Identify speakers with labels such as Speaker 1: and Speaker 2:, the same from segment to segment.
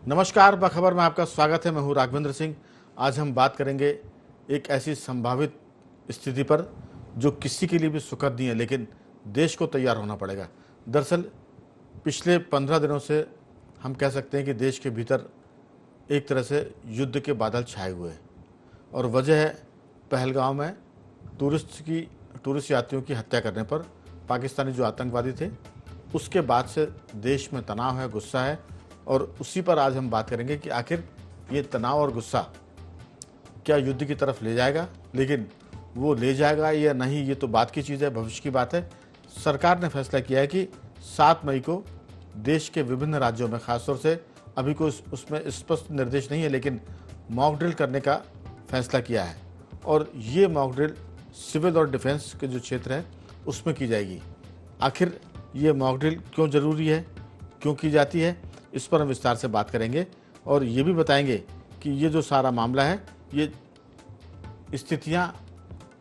Speaker 1: नमस्कार, बखबर में आपका स्वागत है। मैं हूं राघवेंद्र सिंह। आज हम बात करेंगे एक ऐसी संभावित स्थिति पर जो किसी के लिए भी सुखद नहीं है, लेकिन देश को तैयार होना पड़ेगा। दरअसल पिछले 15 दिनों से हम कह सकते हैं कि देश के भीतर एक तरह से युद्ध के बादल छाए हुए हैं और वजह है पहलगाम में टूरिस्ट यात्रियों की हत्या करने पर पाकिस्तानी जो आतंकवादी थे, उसके बाद से देश में तनाव है, गुस्सा है और उसी पर आज हम बात करेंगे कि आखिर ये तनाव और गुस्सा क्या युद्ध की तरफ ले जाएगा। लेकिन वो ले जाएगा या नहीं, ये तो बात की चीज़ है, भविष्य की बात है। सरकार ने फैसला किया है कि 7 मई को देश के विभिन्न राज्यों में, खासतौर से अभी कोई उसमें स्पष्ट निर्देश नहीं है, लेकिन मॉक ड्रिल करने का फैसला किया है और ये मॉक ड्रिल सिविल और डिफेंस के जो क्षेत्र है उसमें की जाएगी। आखिर ये मॉक ड्रिल क्यों ज़रूरी है, क्यों की जाती है, इस पर हम विस्तार से बात करेंगे और ये भी बताएंगे कि ये जो सारा मामला है, ये स्थितियां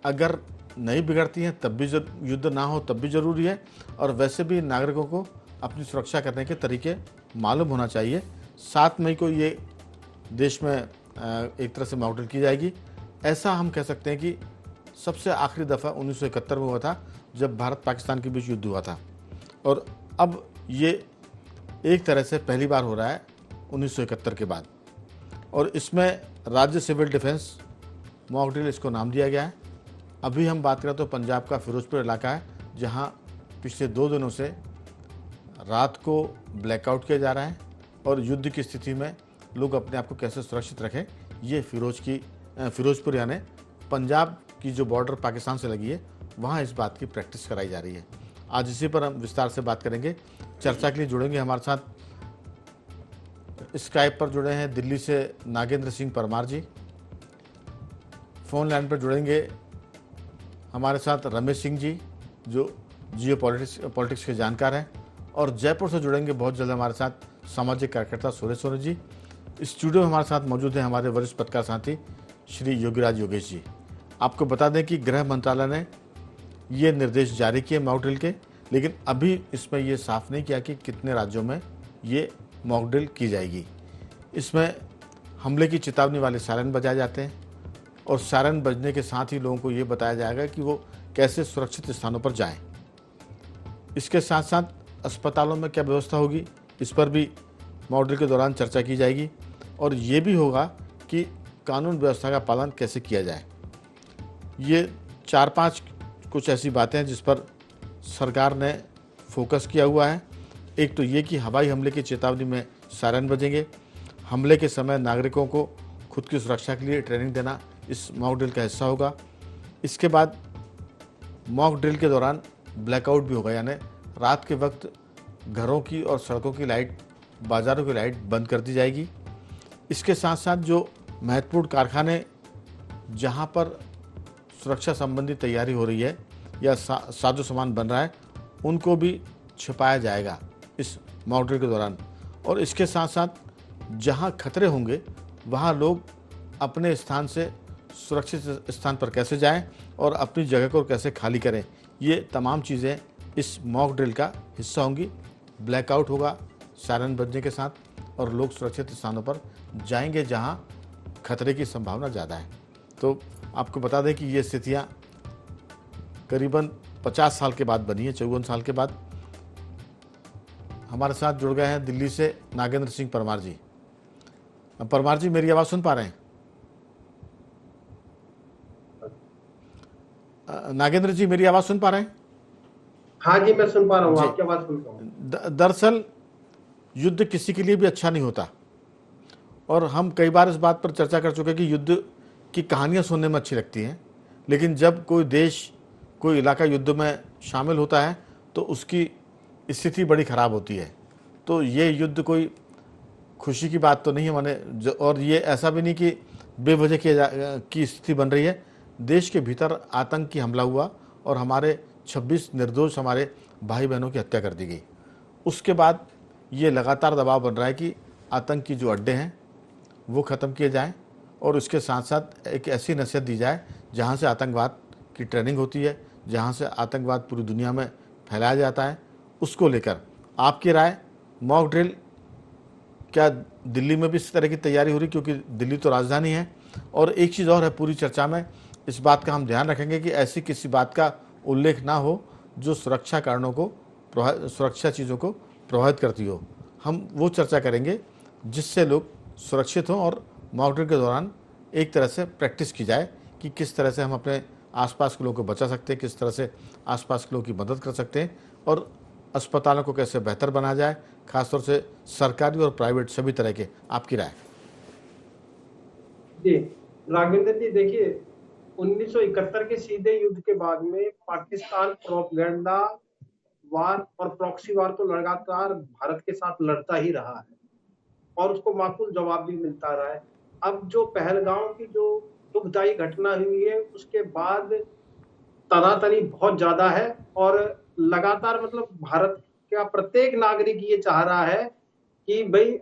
Speaker 1: अगर नहीं बिगड़ती हैं तब भी युद्ध ना हो तब भी ज़रूरी है और वैसे भी नागरिकों को अपनी सुरक्षा करने के तरीके मालूम होना चाहिए। 7 मई को ये देश में एक तरह से मॉक ड्रिल की जाएगी। ऐसा हम कह सकते हैं कि सबसे आखिरी दफ़ा 1971 में हुआ था, जब भारत पाकिस्तान के बीच युद्ध हुआ था और अब ये एक तरह से पहली बार हो रहा है 1971 के बाद। और इसमें राज्य सिविल डिफेंस मॉक ड्रिल इसको नाम दिया गया है। अभी हम बात करें तो पंजाब का फिरोजपुर इलाका है, जहां पिछले 2 दिनों से रात को ब्लैकआउट किया जा रहा है और युद्ध की स्थिति में लोग अपने आप को कैसे सुरक्षित रखें, ये फिरोजपुर यानी पंजाब की जो बॉर्डर पाकिस्तान से लगी है, वहाँ इस बात की प्रैक्टिस कराई जा रही है। आज इसी पर हम विस्तार से बात करेंगे। चर्चा के लिए जुड़ेंगे हमारे साथ, स्काइप पर जुड़े हैं दिल्ली से नागेंद्र सिंह परमार जी। फ़ोन लाइन पर जुड़ेंगे हमारे साथ रमेश सिंह जी, जो जियो पॉलिटिक्स के जानकार हैं, और जयपुर से जुड़ेंगे बहुत जल्द हमारे साथ सामाजिक कार्यकर्ता सुरेश सोनी जी। स्टूडियो में हमारे साथ मौजूद हैं हमारे वरिष्ठ पत्रकार साथी श्री योगीराज योगेश जी। आपको बता दें कि गृह मंत्रालय ने ये निर्देश जारी किए मॉक ड्रिल के, लेकिन अभी इसमें ये साफ नहीं किया कि कितने राज्यों में ये मॉक ड्रिल की जाएगी। इसमें हमले की चेतावनी वाले सायरन बजाए जाते हैं और सायरन बजने के साथ ही लोगों को ये बताया जाएगा कि वो कैसे सुरक्षित स्थानों पर जाएं। इसके साथ साथ अस्पतालों में क्या व्यवस्था होगी, इस पर भी मॉक ड्रिल के दौरान चर्चा की जाएगी और ये भी होगा कि कानून व्यवस्था का पालन कैसे किया जाए। ये 4-5 कुछ ऐसी बातें हैं जिस पर सरकार ने फोकस किया हुआ है। एक तो ये कि हवाई हमले की चेतावनी में सायरन बजेंगे, हमले के समय नागरिकों को खुद की सुरक्षा के लिए ट्रेनिंग देना इस मॉक ड्रिल का हिस्सा होगा। इसके बाद मॉक ड्रिल के दौरान ब्लैकआउट भी होगा, यानी रात के वक्त घरों की और सड़कों की लाइट, बाज़ारों की लाइट बंद कर दी जाएगी। इसके साथ साथ जो महत्वपूर्ण कारखाने जहाँ पर सुरक्षा संबंधी तैयारी हो रही है या साजो सामान बन रहा है, उनको भी छिपाया जाएगा इस मॉक ड्रिल के दौरान। और इसके साथ साथ जहां खतरे होंगे वहां लोग अपने स्थान से सुरक्षित स्थान पर कैसे जाएं और अपनी जगह को कैसे खाली करें, ये तमाम चीज़ें इस मॉक ड्रिल का हिस्सा होंगी। ब्लैकआउट होगा सायरन बजने के साथ और लोग सुरक्षित स्थानों पर जाएंगे जहां खतरे की संभावना ज़्यादा है। तो आपको बता दें कि ये स्थितियाँ करीबन 50 साल के बाद बनी है, 54 साल के बाद। हमारे साथ जुड़ गए हैं दिल्ली से नागेंद्र सिंह परमार जी। परमार जी, मेरी आवाज़ सुन पा रहे हैं? नागेंद्र जी, मेरी आवाज़ सुन पा रहे हैं?
Speaker 2: हाँ जी, मैं सुन पा रहा हूँ, आपकी आवाज़ सुन रहा हूँ।
Speaker 1: दरअसल युद्ध किसी के लिए भी अच्छा नहीं होता और हम कई बार इस बात पर चर्चा कर चुके हैं कि युद्ध की कहानियाँ सुनने में अच्छी लगती हैं, लेकिन जब कोई देश, कोई इलाका युद्ध में शामिल होता है तो उसकी स्थिति बड़ी ख़राब होती है। तो ये युद्ध कोई खुशी की बात तो नहीं है माने, और ये ऐसा भी नहीं कि बेवजह की स्थिति बन रही है। देश के भीतर आतंकी हमला हुआ और हमारे 26 निर्दोष हमारे भाई बहनों की हत्या कर दी गई। उसके बाद ये लगातार दबाव बन रहा है कि आतंक की जो अड्डे हैं वो ख़त्म किए जाएँ और उसके साथ साथ एक ऐसी नसीहत दी जाए जहाँ से आतंकवाद की ट्रेनिंग होती है, जहाँ से आतंकवाद पूरी दुनिया में फैलाया जाता है। उसको लेकर आपकी राय, मॉक ड्रिल क्या दिल्ली में भी इस तरह की तैयारी हो रही, क्योंकि दिल्ली तो राजधानी है। और एक चीज़ और है पूरी चर्चा में, इस बात का हम ध्यान रखेंगे कि ऐसी किसी बात का उल्लेख ना हो जो सुरक्षा कारणों को सुरक्षा चीज़ों को प्रभावित करती हो। हम वो चर्चा करेंगे जिससे लोग सुरक्षित हों और मॉक ड्रिल के दौरान एक तरह से प्रैक्टिस की जाए कि किस तरह से हम अपने आसपास के लोगों को बचा सकते हैं, किस तरह से आसपास के लोगों की मदद कर सकते हैं, और अस्पतालों को कैसे बेहतर बनाया जाए, खासतौर से सरकारी और प्राइवेट सभी तरह के। आपकी राय?
Speaker 2: जी, राघवेंद्र जी, देखिए 1971 के सीधे युद्ध के बाद में पाकिस्तान प्रोपगेंडा वार और प्रॉक्सी वार तो लगातार भारत के साथ लड़ता ही रहा है और उसको माकूल जवाब भी मिलता रहा है। अब जो पहलगांव की जो दुखदाई घटना हुई है उसके बाद तनातनी बहुत ज्यादा है और लगातार मतलब भारत का प्रत्येक नागरिक ये चाह रहा है कि भाई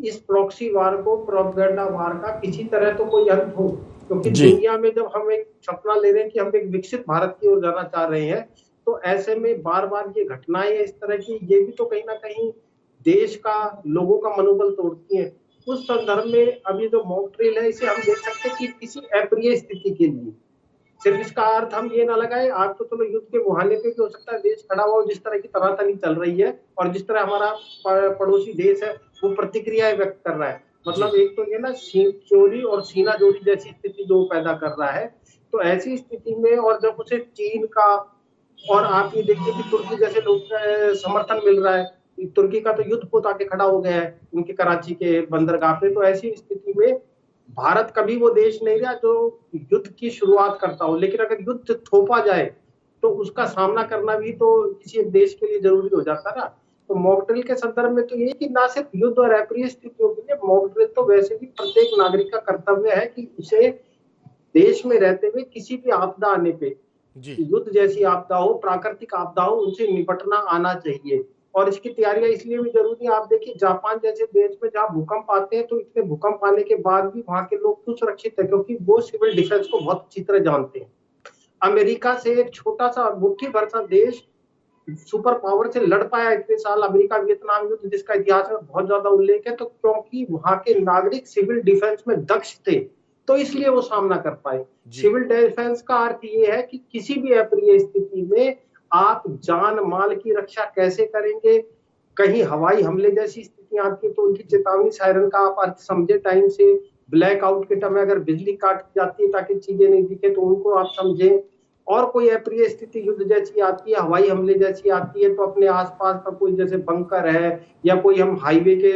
Speaker 2: इस प्रॉक्सी वार को, प्रोपेगेंडा वार का किसी तरह तो कोई अंत हो, क्योंकि दुनिया में जब हम एक सपना ले रहे हैं कि हम एक विकसित भारत की ओर जाना चाह रहे हैं, तो ऐसे में बार बार ये घटनाएं इस तरह की ये भी तो कहीं ना कहीं देश का, लोगों का मनोबल तोड़ती है। उस संदर्भ में अभी जो मॉक ड्रिल है इसे हम देख सकते हैं कि किसी अप्रिय स्थिति के लिए, सिर्फ इसका अर्थ हम ये ना लगाए आज तो चलो युद्ध के मुहाने पे भी हो सकता है देश खड़ा हुआ, जिस तरह की तनातनी चल रही है और जिस तरह हमारा पड़ोसी देश है वो प्रतिक्रियाएं व्यक्त कर रहा है, मतलब एक तो ये ना चोरी और सीना जोड़ी जैसी स्थिति जो पैदा कर रहा है। तो ऐसी स्थिति में और जब उसे चीन का, और आप ये देखिए कि तुर्की जैसे लोग समर्थन मिल रहा है, तुर्की का तो युद्ध पोत आके खड़ा हो गया है उनके कराची के बंदरगाह पे, तो ऐसी स्थिति में भारत कभी वो देश नहीं रहा जो युद्ध की शुरुआत करता हो, लेकिन अगर युद्ध थोपा जाए तो उसका सामना करना भी तो किसी एक देश के लिए जरूरी हो जाता ना। तो मॉक ड्रिल के संदर्भ में तो ये कि ना सिर्फ युद्ध और अप्रिय स्थितियों के लिए, मॉक ड्रिल तो वैसे भी प्रत्येक नागरिक का कर्तव्य है कि उसे देश में रहते हुए किसी भी आपदा आने पे, युद्ध जैसी आपदा हो, प्राकृतिक आपदा हो, उनसे निपटना आना चाहिए। और इसकी तैयारियां इसलिए भी जरूरी है, आप देखिए जापान जैसे देश में जहाँ भूकंप आते हैं तो इतने भूकंप आने के बाद भी वहां के लोग क्यों सुरक्षित है, क्योंकि वो सिविल डिफेंस को बहुत अच्छी तरह जानते हैं। अमेरिका से एक छोटा सा मुट्ठी भर सा देश सुपर पावर से लड़ पाया इतने साल, अमेरिका वियतनाम युद्ध जिसका इतिहास में बहुत ज्यादा उल्लेख है, तो क्योंकि वहां के नागरिक सिविल डिफेंस में दक्ष थे, तो इसलिए वो सामना कर पाए। सिविल डिफेंस का अर्थ ये है कि किसी भी अप्रिय स्थिति में आप जान माल की रक्षा कैसे करेंगे, कहीं हवाई हमले जैसी स्थितियां आती है तो उनकी चेतावनी सायरन का आप अर्थ समझे टाइम से, ब्लैकआउट के टाइम अगर बिजली काट जाती है ताकि चीजें नहीं दिखे तो उनको आप समझें, और कोई अप्रिय स्थिति युद्ध जैसी आती है, हवाई हमले जैसी आती है, तो अपने आसपास का कोई जैसे बंकर है या कोई हम हाईवे के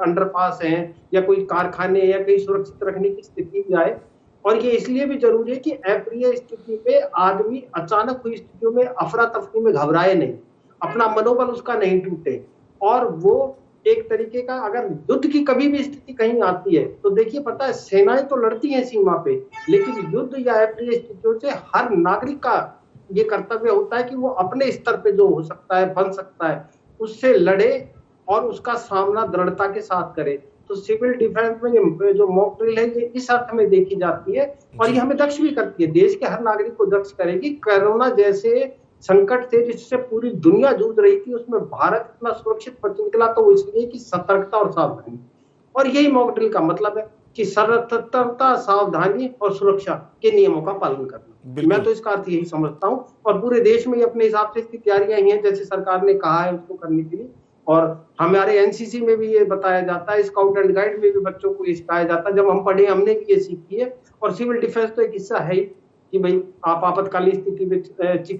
Speaker 2: अंडरपास हैं या कोई कारखाने या कहीं सुरक्षित रखने की स्थिति भी आए। और ये इसलिए भी जरूरी है कि अप्रिय स्थिति में आदमी अचानक हुई स्थितियों में अफरा तफरी में घबराए नहीं, अपना मनोबल उसका नहीं टूटे, और वो एक तरीके का, अगर युद्ध की कभी भी स्थिति कहीं आती है तो देखिए पता है सेनाएं तो लड़ती हैं सीमा पे, लेकिन युद्ध या अप्रिय स्थितियों से हर नागरिक का ये कर्तव्य होता है कि वो अपने स्तर पे जो हो सकता है, बन सकता है, उससे लड़े और उसका सामना दृढ़ता के साथ करे। तो सिविल डिफेंस में जो मॉक ड्रिल है ये इस अर्थ में देखी जाती है और ये हमें दक्ष भी करती है, देश के हर नागरिक को दक्ष करेगी। कोरोना जैसे संकट थे जिससे पूरी दुनिया जूझ रही थी, उसमें भारत इतना सुरक्षित बच निकला, तो वो इसलिए कि सतर्कता और सावधानी, और यही मॉक ड्रिल का मतलब है कि सतर्कता, सावधानी और सुरक्षा के नियमों का पालन करना। मैं तो इसका अर्थ यही समझता हूँ, और पूरे देश में अपने हिसाब से इसकी तैयारियां ही हैं जैसे सरकार ने कहा है उसको करने के लिए, और हमारे एनसीसी में भी ये बताया जाता है, स्काउट एंड गाइड में भी बच्चों को ये सिखाया जाता है, जब हम पढ़े हमने भी ये सीखी है। और सिविल डिफेंस तो एक हिस्सा है ही कि भाई आप आपातकालीन स्थिति में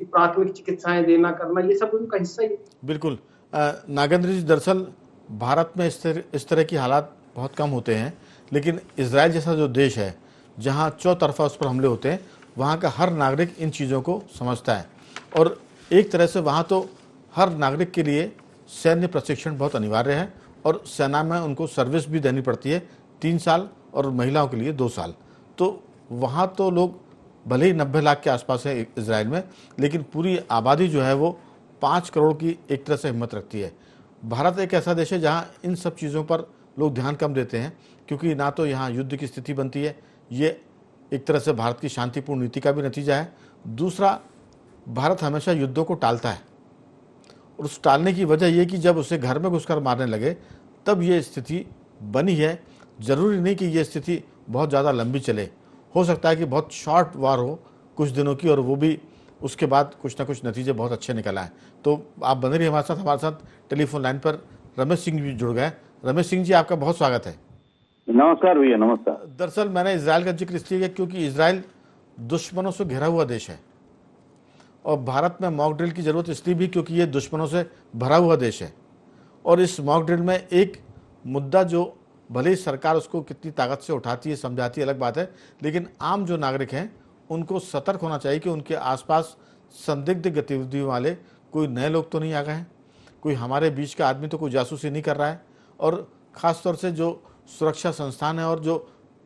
Speaker 2: प्राथमिक चिकित्साएं देना करना, ये सब उनका हिस्सा ही है।
Speaker 1: बिल्कुल नागेंद्र जी, दरअसल भारत में इस तरह की हालात बहुत कम होते हैं, लेकिन इजराइल जैसा जो देश है जहां चौतरफा उस पर हमले होते हैं, वहां का हर नागरिक इन चीज़ों को समझता है, और एक तरह से वहां तो हर नागरिक के लिए सैन्य प्रशिक्षण बहुत अनिवार्य है, और सेना में उनको सर्विस भी देनी पड़ती है 3 साल, और महिलाओं के लिए 2 साल। तो वहाँ तो लोग भले ही 90 लाख के आसपास है इजराइल में, लेकिन पूरी आबादी जो है वो 5 करोड़ की एक तरह से हिम्मत रखती है। भारत एक ऐसा देश है जहाँ इन सब चीज़ों पर लोग ध्यान कम देते हैं, क्योंकि ना तो यहाँ युद्ध की स्थिति बनती है, ये एक तरह से भारत की शांतिपूर्ण नीति का भी नतीजा है। दूसरा, भारत हमेशा युद्धों को टालता है, और उस टालने की वजह ये कि जब उसे घर में घुसकर मारने लगे तब ये स्थिति बनी है। ज़रूरी नहीं कि ये स्थिति बहुत ज़्यादा लंबी चले, हो सकता है कि बहुत शॉर्ट वार हो कुछ दिनों की, और वो भी उसके बाद कुछ ना कुछ नतीजे बहुत अच्छे निकल आए। तो आप बने रहिए हमारे साथ टेलीफोन लाइन पर रमेश सिंह जी जुड़ गए। रमेश सिंह जी, आपका बहुत स्वागत है।
Speaker 3: नमस्कार भैया, नमस्कार।
Speaker 1: दरअसल मैंने इसराइल का जिक्र इसलिए किया क्योंकि इसराइल दुश्मनों से घिरा हुआ देश है, और भारत में मॉक ड्रिल की ज़रूरत इसलिए भी क्योंकि ये दुश्मनों से भरा हुआ देश है। और इस मॉक ड्रिल में एक मुद्दा जो भले ही सरकार उसको कितनी ताकत से उठाती है, समझाती है, अलग बात है, लेकिन आम जो नागरिक हैं उनको सतर्क होना चाहिए कि उनके आसपास संदिग्ध गतिविधियों वाले कोई नए लोग तो नहीं आ गए हैं, कोई हमारे बीच का आदमी तो कोई जासूसी नहीं कर रहा है। और ख़ास तौर से जो सुरक्षा संस्थान है और जो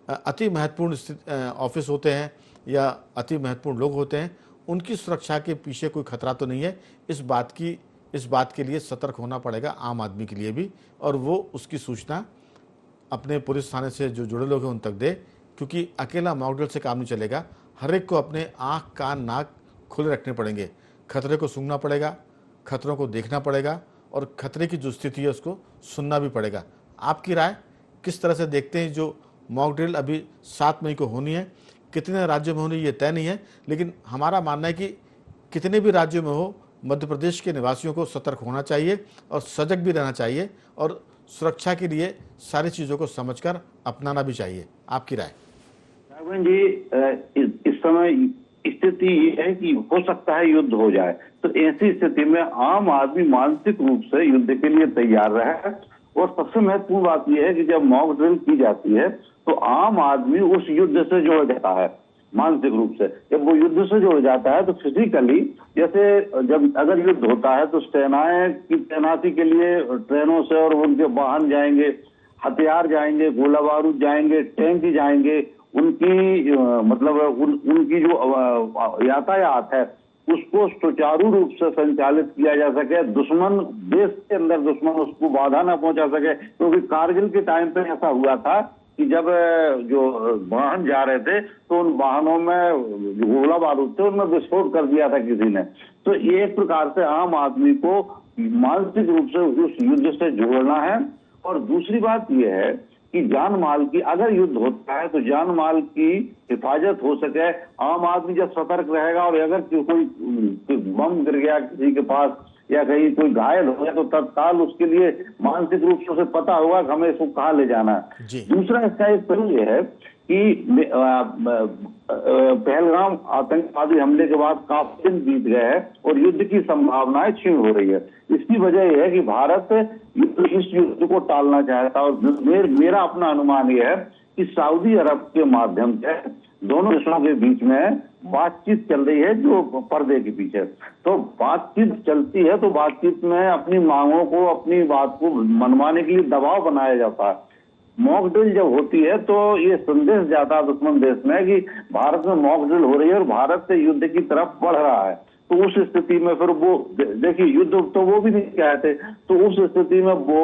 Speaker 1: अति महत्वपूर्ण ऑफिस होते हैं या अति महत्वपूर्ण लोग होते हैं, उनकी सुरक्षा के पीछे कोई खतरा तो नहीं है। इस बात के लिए सतर्क होना पड़ेगा आम आदमी के लिए भी, और वो उसकी सूचना अपने पुलिस थाने से जो जुड़े लोग हैं उन तक दे, क्योंकि अकेला मॉक ड्रिल से काम नहीं चलेगा। हर एक को अपने आँख कान नाक खुले रखने पड़ेंगे, खतरे को सूंघना पड़ेगा, खतरों को देखना पड़ेगा, और खतरे की जो स्थिति है उसको सुनना भी पड़ेगा। आपकी राय किस तरह से देखते हैं? जो मॉक ड्रिल अभी 7 मई को होनी है, कितने राज्यों में होनी ये तय नहीं है, लेकिन हमारा मानना है कि कितने भी राज्यों में हो, मध्य प्रदेश के निवासियों को सतर्क होना चाहिए और सजग भी रहना चाहिए, और सुरक्षा के लिए सारी चीज़ों को समझकर अपनाना भी चाहिए। आपकी राय?
Speaker 3: राघवन जी, इस समय स्थिति ये है कि हो सकता है युद्ध हो जाए, तो ऐसी स्थिति में आम आदमी मानसिक रूप से युद्ध के लिए तैयार रहे। और सबसे महत्वपूर्ण बात यह है कि जब मॉक ड्रिल की जाती है तो आम आदमी उस युद्ध से जुड़ जाता है मानसिक रूप से। जब वो युद्ध से जुड़ जाता है तो फिजिकली, जैसे जब अगर युद्ध होता है तो सेनाएं की तैनाती के लिए ट्रेनों से और उनके वाहन जाएंगे, हथियार जाएंगे, गोला बारूद जाएंगे, टैंक जाएंगे, उनकी उनकी जो यातायात है उसको सुचारू रूप से संचालित किया जा सके, दुश्मन देश के अंदर दुश्मन उसको बाधा न पहुंचा सके। क्योंकि कारगिल के टाइम पे ऐसा हुआ था कि जब जो वाहन जा रहे थे तो उन वाहनों में जो गोला बारूद थे उनमें विस्फोट कर दिया था किसी ने। तो ये एक प्रकार से आम आदमी को मानसिक रूप से उस युद्ध से जोड़ना है। और दूसरी बात यह है कि जान माल की, अगर युद्ध होता है तो जान माल की हिफाजत हो सके। आम आदमी जब सतर्क रहेगा और अगर कोई बम गिर गया किसी के पास या कहीं कोई घायल हो गया तो तत्काल उसके लिए मानसिक रूप से उसे पता होगा कि हमें इसको कहाँ ले जाना है। दूसरा इसका एक पहलू यह है कि पहलगाम आतंकवादी हमले के बाद काफी दिन बीत गए हैं और युद्ध की संभावनाएं क्षीण हो रही है। इसकी वजह यह है कि भारत इस युद्ध को टालना चाहता है। और मेरा अपना अनुमान यह है कि सऊदी अरब के माध्यम से दोनों देशों के बीच में बातचीत चल रही है, जो पर्दे के पीछे। तो बातचीत चलती है तो बातचीत में अपनी मांगों को, अपनी बात को मनवाने के लिए दबाव बनाया जाता है। मॉक ड्रिल जब होती है तो ये संदेश जाता है दुश्मन देश में कि भारत में मॉक ड्रिल हो रही है और भारत से युद्ध की तरफ बढ़ रहा है। तो उस स्थिति में फिर वो देखिए, युद्ध तो वो भी नहीं चाहते, तो उस स्थिति में वो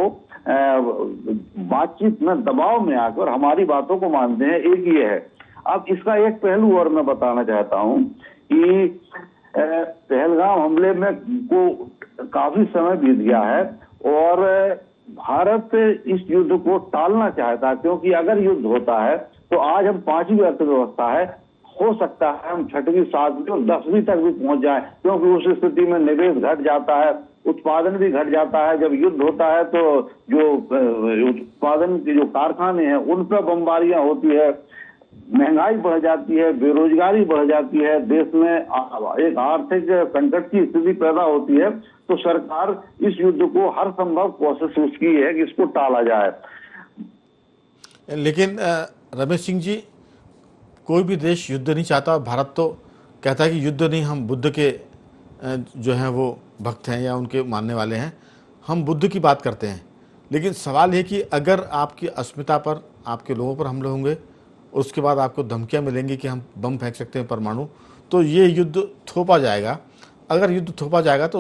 Speaker 3: बातचीत में दबाव में आकर हमारी बातों को मानते हैं। एक ये है। अब इसका एक पहलू और मैं बताना चाहता हूं कि पहलगाम हमले में को काफी समय बीत गया है और भारत इस युद्ध को टालना चाहता है। क्योंकि अगर युद्ध होता है तो आज हम 5वीं अर्थव्यवस्था है, हो सकता है हम 6वीं, 7वीं और 10वीं तक भी पहुंच जाए। क्योंकि उस स्थिति में निवेश घट जाता है, उत्पादन भी घट जाता है। जब युद्ध होता है तो जो उत्पादन के जो कारखाने हैं उन पर बमबारियां होती है, महंगाई बढ़ जाती है, बेरोजगारी बढ़ जाती है, देश में एक आर्थिक संकट की स्थिति पैदा होती है। तो सरकार इस युद्ध को हर संभव कोशिश उसकी है कि इसको टाला जाए।
Speaker 1: लेकिन रमेश सिंह जी, कोई भी देश युद्ध नहीं चाहता। भारत तो कहता है कि युद्ध नहीं, हम बुद्ध के जो हैं वो भक्त हैं या उनके मानने वाले हैं, हम बुद्ध की बात करते हैं। लेकिन सवाल है कि अगर आपकी अस्मिता पर, आपके लोगों पर हमले होंगे, उसके बाद आपको धमकियां मिलेंगी कि हम बम फेंक सकते हैं परमाणु, तो ये युद्ध थोपा जाएगा। अगर युद्ध थोपा जाएगा तो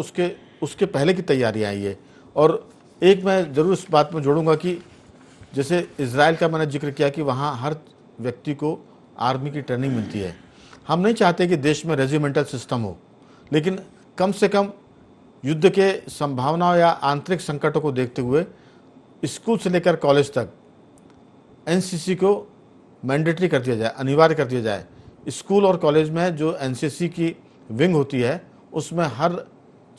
Speaker 1: उसके पहले की तैयारियां हैं ये। और एक मैं ज़रूर इस बात में जोड़ूंगा कि जैसे इजराइल का मैंने जिक्र किया कि वहाँ हर व्यक्ति को आर्मी की ट्रेनिंग मिलती है। हम नहीं चाहते कि देश में रेजिमेंटल सिस्टम हो, लेकिन कम से कम युद्ध के संभावनाओं या आंतरिक संकटों को देखते हुए स्कूल से लेकर कॉलेज तक एनसीसी को मैंडेटरी कर दिया जाए, अनिवार्य कर दिया जाए। स्कूल और कॉलेज में जो एनसीसी की विंग होती है उसमें हर,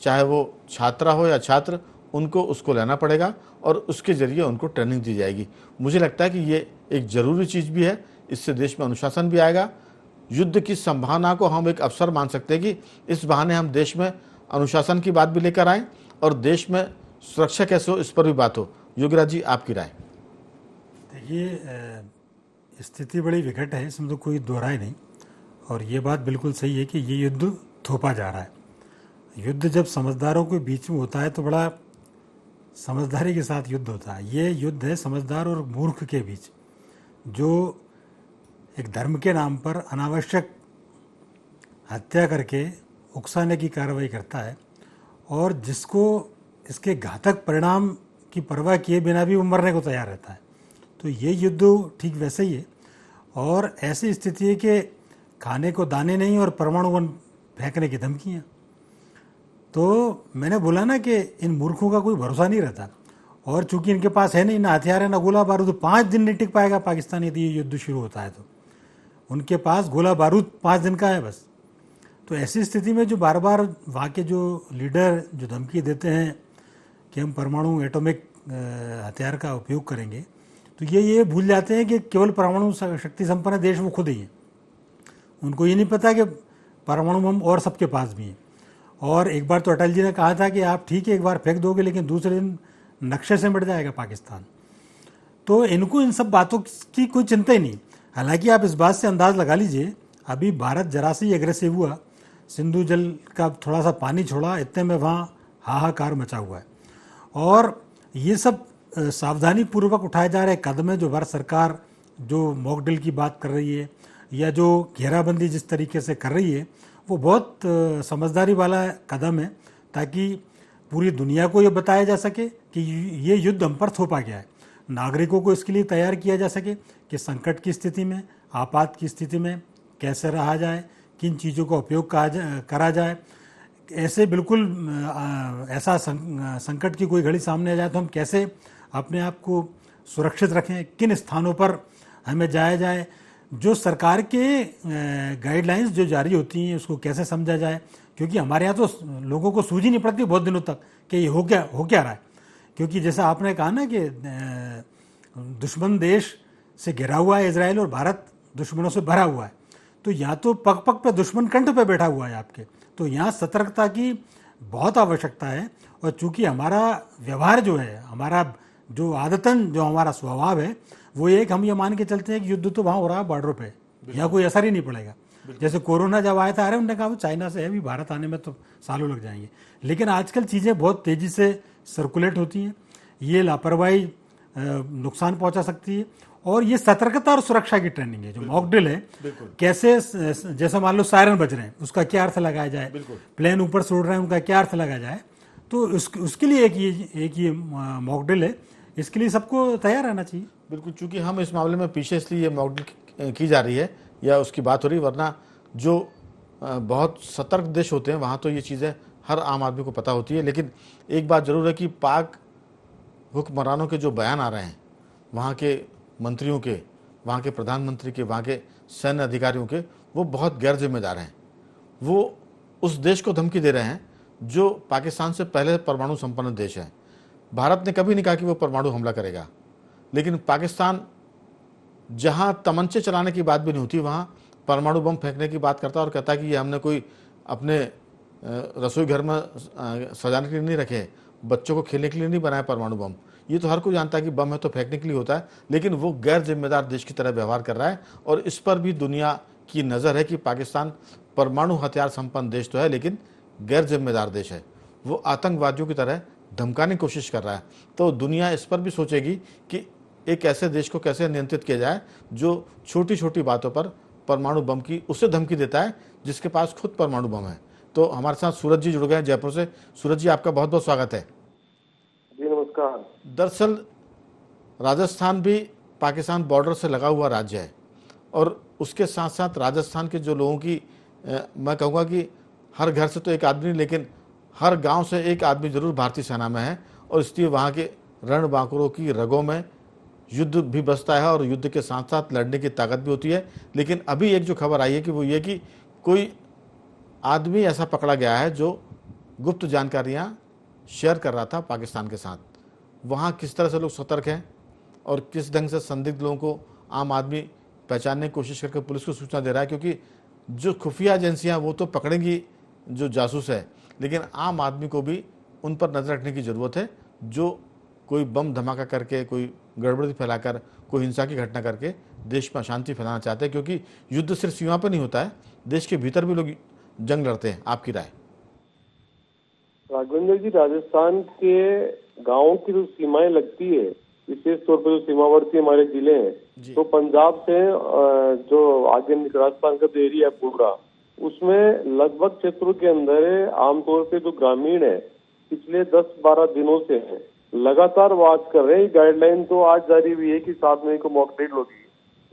Speaker 1: चाहे वो छात्रा हो या छात्र, उनको उसको लेना पड़ेगा और उसके ज़रिए उनको ट्रेनिंग दी जाएगी। मुझे लगता है कि ये एक ज़रूरी चीज़ भी है, इससे देश में अनुशासन भी आएगा। युद्ध की संभावना को हम एक अवसर मान सकते हैं कि इस बहाने हम देश में अनुशासन की बात भी लेकर आएँ और देश में सुरक्षा कैसे हो इस पर भी बात हो। योगराज जी, आपकी राय?
Speaker 4: देखिए, स्थिति बड़ी विकट है, इसमें तो कोई दो राय नहीं। और ये बात बिल्कुल सही है कि ये युद्ध थोपा जा रहा है। युद्ध जब समझदारों के बीच में होता है तो बड़ा समझदारी के साथ युद्ध होता है। ये युद्ध है समझदार और मूर्ख के बीच, जो एक धर्म के नाम पर अनावश्यक हत्या करके उकसाने की कार्रवाई करता है और जिसको इसके घातक परिणाम की परवाह किए बिना भी वो मरने को तैयार रहता है। तो ये युद्ध ठीक वैसे ही है। और ऐसी स्थिति है कि खाने को दाने नहीं और परमाणु बम फेंकने की धमकियाँ। तो मैंने बोला ना कि इन मूर्खों का कोई भरोसा नहीं रहता। और चूंकि इनके पास है नहीं, ना हथियार है ना गोला बारूद, 5 दिन नहीं टिक पाएगा पाकिस्तान यदि ये युद्ध शुरू होता है तो। उनके पास गोला बारूद 5 दिन का है बस। तो ऐसी स्थिति में जो बार बार वहाँ के जो लीडर जो धमकी देते हैं कि हम परमाणु एटॉमिक हथियार का उपयोग करेंगे, तो ये भूल जाते हैं कि केवल परमाणु शक्ति संपन्न देश वो खुद ही है। उनको ये नहीं पता कि परमाणु बम और सबके पास भी है। और एक बार तो अटल जी ने कहा था कि आप ठीक है एक बार फेंक दोगे लेकिन दूसरे दिन नक्शे से मिट जाएगा पाकिस्तान। तो इनको इन सब बातों की कोई चिंता ही नहीं। हालांकि आप इस बात से अंदाज लगा लीजिए, अभी भारत जरा से ही एग्रेसिव हुआ, सिंधु जल का थोड़ा सा पानी छोड़ा, इतने में वहाँ हाहाकार मचा हुआ है। और ये सब सावधानी पूर्वक उठाए जा रहे कदम है जो भारत सरकार जो मॉक ड्रिल की बात कर रही है या जो घेराबंदी जिस तरीके से कर रही है, वो बहुत समझदारी वाला कदम है, ताकि पूरी दुनिया को ये बताया जा सके कि ये युद्ध हम पर थोपा गया है। नागरिकों को इसके लिए तैयार किया जा सके कि संकट की स्थिति में, आपात की स्थिति में कैसे रहा जाए, किन चीज़ों का उपयोग करा जाए। ऐसे बिल्कुल ऐसा संकट की कोई घड़ी सामने आ जाए तो हम कैसे अपने आप को सुरक्षित रखें, किन स्थानों पर हमें जाया जाए, जो सरकार के गाइडलाइंस जो जारी होती हैं उसको कैसे समझा जाए। क्योंकि हमारे यहाँ तो लोगों को सूझ ही नहीं पड़ती बहुत दिनों तक कि ये हो क्या रहा है। क्योंकि जैसा आपने कहा ना कि दुश्मन देश से घिरा हुआ है इजराइल और भारत दुश्मनों से भरा हुआ है, तो यहाँ तो पग पग पे दुश्मन कंठ पे बैठा हुआ है आपके। तो यहाँ सतर्कता की बहुत आवश्यकता है। और चूंकि हमारा व्यवहार जो है, हमारा जो आदतन जो हमारा स्वभाव है, वो एक हम ये मान के चलते हैं कि युद्ध तो वहाँ हो रहा है बॉर्डर पे, यहाँ कोई असर ही नहीं पड़ेगा। जैसे कोरोना जब आया था, अरे उन्होंने कहा वो चाइना से है, भी भारत आने में तो सालों लग जाएंगे। लेकिन आजकल चीज़ें बहुत तेज़ी से सर्कुलेट होती हैं, ये लापरवाही नुकसान पहुंचा सकती है। और ये सतर्कता और सुरक्षा की ट्रेनिंग है जो मॉक ड्रिल है। कैसे, जैसे मान लो सायरन बज रहे हैं, उसका क्या अर्थ लगाया जाए, प्लेन ऊपर से उड़ रहे हैं उनका क्या अर्थ लगाया जाए। तो उसके लिए एक ये मॉक ड्रिल है, इसके लिए सबको तैयार रहना चाहिए।
Speaker 1: बिल्कुल, चूंकि हम इस मामले में पीछे इसलिए ये मॉक ड्रिल की जा रही है या उसकी बात हो रही, वरना जो बहुत सतर्क देश होते हैं वहाँ तो ये चीज़ें हर आम आदमी को पता होती है। लेकिन एक बात ज़रूर है कि पाक हुक्मरानों के जो बयान आ रहे हैं, वहाँ के मंत्रियों के, वहाँ के प्रधानमंत्री के, वहाँ के सैन्य अधिकारियों के, वो बहुत गैर जिम्मेदार हैं। वो उस देश को धमकी दे रहे हैं जो पाकिस्तान से पहले परमाणु संपन्न देश है। भारत ने कभी नहीं कहा कि वो परमाणु हमला करेगा, लेकिन पाकिस्तान जहाँ तमंचे चलाने की बात भी नहीं होती, वहाँ परमाणु बम फेंकने की बात करता है और कहता है कि ये हमने कोई अपने रसोई घर में सजाने के लिए नहीं रखे, बच्चों को खेलने के लिए नहीं बनाया परमाणु बम। ये तो हर कोई जानता है कि बम है तो फेंकने के लिए होता है, लेकिन वो गैर जिम्मेदार देश की तरह व्यवहार कर रहा है। और इस पर भी दुनिया की नज़र है कि पाकिस्तान परमाणु हथियार संपन्न देश तो है, लेकिन गैर जिम्मेदार देश है। वो आतंकवादियों की तरह धमकाने की कोशिश कर रहा है। तो दुनिया इस पर भी सोचेगी कि एक ऐसे देश को कैसे नियंत्रित किया जाए जो छोटी छोटी बातों पर परमाणु बम की उससे धमकी देता है जिसके पास खुद परमाणु बम है। तो हमारे साथ सूरज जी जुड़ गए हैं जयपुर से। सूरज जी, आपका बहुत बहुत स्वागत है।
Speaker 5: जी नमस्कार।
Speaker 1: दरअसल राजस्थान भी पाकिस्तान बॉर्डर से लगा हुआ राज्य है और उसके साथ साथ राजस्थान के जो लोगों की मैं कहूँगा कि हर घर से तो एक आदमी, लेकिन हर गांव से एक आदमी जरूर भारतीय सेना में है। और इसलिए वहाँ के रणबांकुरों की रगों में युद्ध भी बसता है और युद्ध के साथ साथ लड़ने की ताकत भी होती है। लेकिन अभी एक जो खबर आई है कि वो ये कि कोई आदमी ऐसा पकड़ा गया है जो गुप्त जानकारियां शेयर कर रहा था पाकिस्तान के साथ। वहाँ किस तरह से लोग सतर्क हैं और किस ढंग से संदिग्ध लोगों को आम आदमी पहचानने की कोशिश करके पुलिस को सूचना दे रहा है, क्योंकि जो खुफिया एजेंसियां वो तो पकड़ेंगी जो जासूस है, लेकिन आम आदमी को भी उन पर नजर रखने की ज़रूरत है जो कोई बम धमाका करके, कोई गड़बड़ी फैलाकर, कोई हिंसा की घटना करके देश में अशांति फैलाना चाहते हैं। क्योंकि युद्ध सिर्फ सीमा पर नहीं होता है, देश के भीतर भी लोग जंग लड़ते हैं। आपकी राय?
Speaker 5: राघवेंद्र जी, राजस्थान के गांवों की जो सीमाएं लगती है, विशेष तौर पर जो सीमावर्ती हमारे जिले हैं, तो पंजाब से जो आगे राजस्थान का जो एरिया है पूरा, उसमें लगभग क्षेत्रों के अंदर आमतौर पे जो ग्रामीण है पिछले 10-12 दिनों से लगातार वॉच कर रहे हैं। गाइडलाइन तो आज जारी हुई है कि 7 मई को मॉक ड्रिल होगी,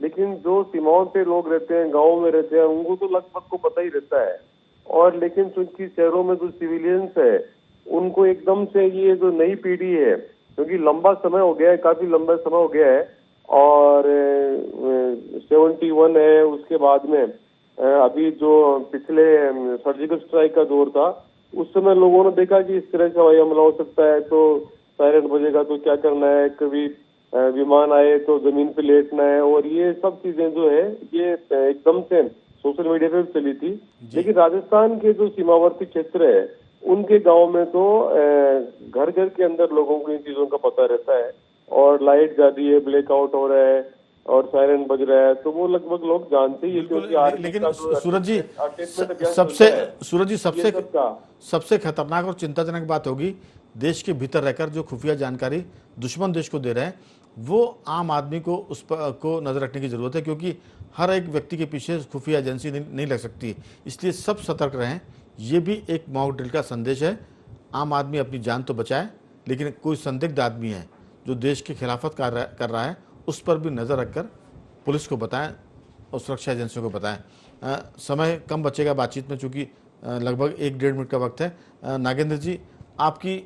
Speaker 5: लेकिन जो सीमाओं पे लोग रहते हैं, गाँव में रहते हैं, उनको तो लगभग को पता ही रहता है। और लेकिन चूंकि शहरों में जो सिविलियंस है उनको एकदम से ये जो नई पीढ़ी है, क्योंकि लंबा समय हो गया है, काफी लंबा समय हो गया है, और 71 है, उसके बाद में अभी जो पिछले सर्जिकल स्ट्राइक का दौर था, उस समय लोगों ने देखा कि इस तरह से हवाई हमला हो सकता है, तो सायरन बजेगा तो क्या करना है, कभी विमान आए तो जमीन पे लेटना है, और ये सब चीजें जो है ये एकदम से सोशल मीडिया पे चली थी। लेकिन राजस्थान के जो सीमावर्ती क्षेत्र है उनके गांव में तो घर घर के अंदर लोगों को इन चीजों का पता रहता है, और लाइट जा रही है, ब्लैकआउट हो रहा है और सायरन बज रहा है, तो वो लगभग लोग जानते ही है। क्योंकि
Speaker 1: लेकिन सूरज जी, सबसे खतरनाक और चिंताजनक बात होगी, देश के भीतर रहकर जो खुफिया जानकारी दुश्मन देश को दे रहे हैं, वो आम आदमी को उस पर को नजर रखने की जरूरत है, क्योंकि हर एक व्यक्ति के पीछे खुफिया एजेंसी नहीं लग सकती। इसलिए सब सतर्क रहें। ये भी एक मॉक ड्रिल का संदेश है। आम आदमी अपनी जान तो बचाए, लेकिन कोई संदिग्ध आदमी है जो देश की खिलाफत कर रहा है, उस पर भी नज़र रखकर पुलिस को बताएं और सुरक्षा एजेंसियों को बताएं। समय कम बचेगा बातचीत में, चूँकि लगभग 1-1.5 मिनट का वक्त है। नागेंद्र जी, आपकी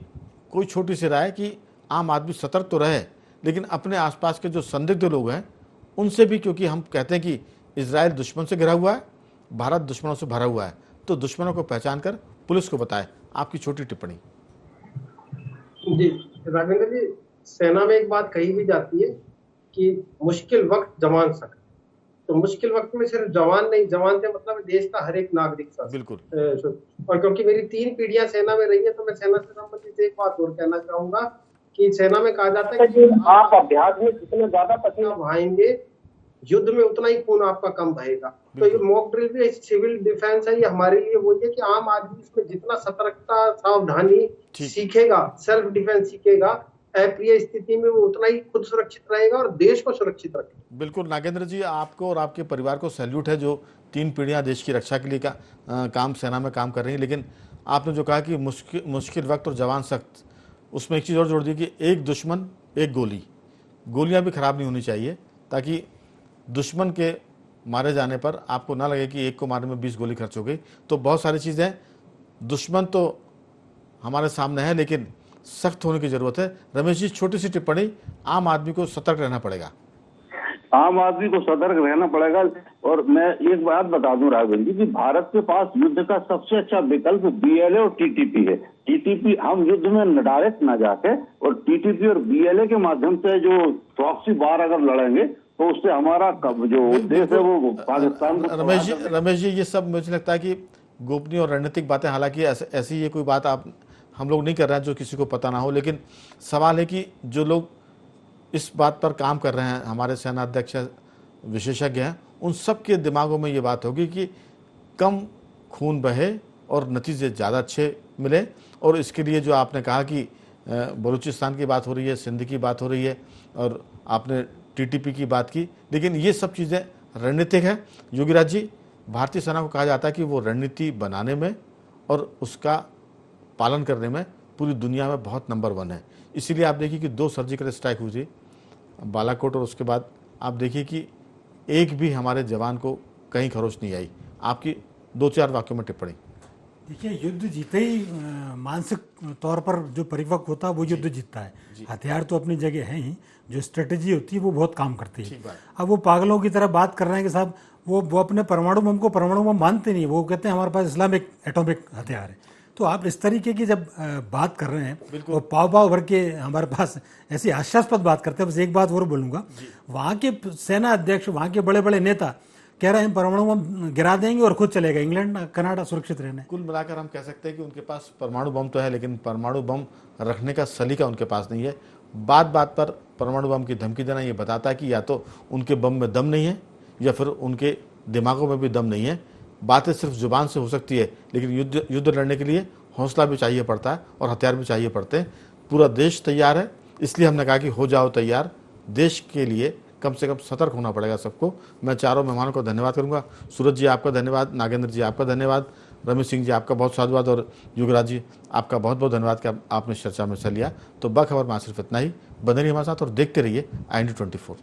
Speaker 1: कोई छोटी सी राय कि आम आदमी सतर्क तो रहे, लेकिन अपने आसपास के जो संदिग्ध लोग हैं उनसे भी, क्योंकि हम कहते हैं कि इजराइल दुश्मन से घिरा हुआ है, भारत दुश्मनों से भरा हुआ है, तो दुश्मनों को पहचान कर पुलिस को बताए। आपकी छोटी टिप्पणी।
Speaker 2: जी राघवेंद्र जी, सेना में एक बात कही भी जाती है कि मुश्किल वक्त जवान सक, तो मुश्किल वक्त में सिर्फ जवान नहीं, जवान से मतलब देश का हर एक नागरिक साथ।
Speaker 1: बिल्कुल।
Speaker 2: और क्योंकि मेरी 3 पीढ़ियां सेना में रही है, तो मैं सेना से संबंधित एक बात और कहना चाहूंगा कि सेना में कहा जाता है कि
Speaker 5: आप अभ्यास में जितने ज्यादा पसीना
Speaker 2: बहाएंगे, युद्ध में उतना ही खून आपका कम बहेगा। तो ये मॉक ड्रिल भी सिविल डिफेंस है, ये हमारे लिए वो है कि आम आदमी इसमें जितना सतर्कता, सावधानी सीखेगा, सेल्फ डिफेंस सीखेगा, अप्रिय स्थिति में वो उतना ही खुद सुरक्षित रहेगा और देश को सुरक्षित रखेगा।
Speaker 1: बिल्कुल नागेंद्र जी, आपको और आपके परिवार को सैल्यूट है जो 3 पीढ़ियां देश की रक्षा के लिए काम सेना में काम कर रही हैं। लेकिन आपने जो कहा कि मुश्किल वक्त और जवान सख्त, उसमें एक चीज़ और जोड़ दी कि एक दुश्मन एक गोली, गोलियां भी खराब नहीं होनी चाहिए, ताकि दुश्मन के मारे जाने पर आपको ना लगे कि एक को मारने में 20 गोली खर्च हो गई। तो बहुत सारी चीज़ें, दुश्मन तो हमारे सामने है, लेकिन सख्त होने की जरूरत है। रमेश जी, छोटी सी टिप्पणी, आम आदमी को सतर्क रहना पड़ेगा।
Speaker 3: आम आदमी को सतर्क रहना पड़ेगा। और मैं एक बात बता दूं राघवेंद्र जी, कि भारत के पास युद्ध का सबसे अच्छा विकल्प बीएलए और टीटीपी है। टीटीपी हम युद्ध में डायरेक्ट ना जाके, और टीटीपी और बीएलए के माध्यम से जो प्रॉक्सी वार अगर लड़ेंगे तो उससे हमारा जो उद्देश्य है वो पाकिस्तान को।
Speaker 1: रमेश जी, ये सब मुझे लगता है कि गोपनीय और रणनीतिक बातें, हालांकि ऐसी ये कोई बात हम लोग नहीं कर रहे हैं जो किसी को पता ना हो, लेकिन सवाल है कि जो लोग इस बात पर काम कर रहे हैं, हमारे सेना अध्यक्ष विशेषज्ञ हैं, उन सब के दिमागों में ये बात होगी कि कम खून बहे और नतीजे ज़्यादा अच्छे मिले। और इसके लिए जो आपने कहा कि बलूचिस्तान की बात हो रही है, सिंध की बात हो रही है, और आपने टीटीपी की बात की, लेकिन ये सब चीज़ें रणनीतिक है। योगीराज जी, भारतीय सेना को कहा जाता है कि वो रणनीति बनाने में और उसका पालन करने में पूरी दुनिया में बहुत नंबर 1 है। इसीलिए आप देखिए कि 2 सर्जिकल स्ट्राइक हुई थी, बालाकोट, और उसके बाद आप देखिए कि एक भी हमारे जवान को कहीं खरोच नहीं आई। आपकी 2-4 वाक्यों में टिप्पणी।
Speaker 4: देखिए, युद्ध जीते ही मानसिक तौर पर जो परिपक्व होता है वो युद्ध जीतता है। हथियार तो अपनी जगह है ही, जो स्ट्रेटेजी होती है वो बहुत काम करती है।
Speaker 1: ठीक बात।
Speaker 4: अब वो पागलों की तरह बात कर रहे हैं कि साहब वो अपने परमाणु बम को परमाणु बम मानते नहीं, वो कहते हैं हमारे पास इस्लामिक एटॉमिक हथियार है। तो आप इस तरीके की जब बात कर रहे हैं और पाव पाव भर के हमारे पास ऐसी हास्यास्पद बात करते हैं। बस एक बात और बोलूँगा, वहाँ के सेना अध्यक्ष, वहाँ के बड़े बड़े नेता कह रहे हैं परमाणु बम गिरा देंगे और खुद चलेगा इंग्लैंड कनाडा सुरक्षित रहने।
Speaker 1: कुल मिलाकर हम कह सकते हैं कि उनके पास परमाणु बम तो है, लेकिन परमाणु बम रखने का सलीका उनके पास नहीं है। बात बात पर परमाणु बम की धमकी देना ये बताता है कि या तो उनके बम में दम नहीं है या फिर उनके दिमागों में भी दम नहीं है। बातें सिर्फ जुबान से हो सकती है, लेकिन युद्ध लड़ने के लिए हौसला भी चाहिए पड़ता है और हथियार भी चाहिए पड़ते हैं। पूरा देश तैयार है, इसलिए हमने कहा कि हो जाओ तैयार। देश के लिए कम से कम सतर्क होना पड़ेगा सबको। मैं चारों मेहमानों को धन्यवाद करूंगा। सूरज जी आपका धन्यवाद, नागेंद्र जी आपका धन्यवाद, रमेश सिंह जी आपका बहुत साधुवाद और युगराज जी आपका बहुत बहुत धन्यवाद कि आपने चर्चा में हिस्सा लिया। तो बखबर में सिर्फ इतना ही। बने रहिए हमारे साथ और देखते रहिए IND24।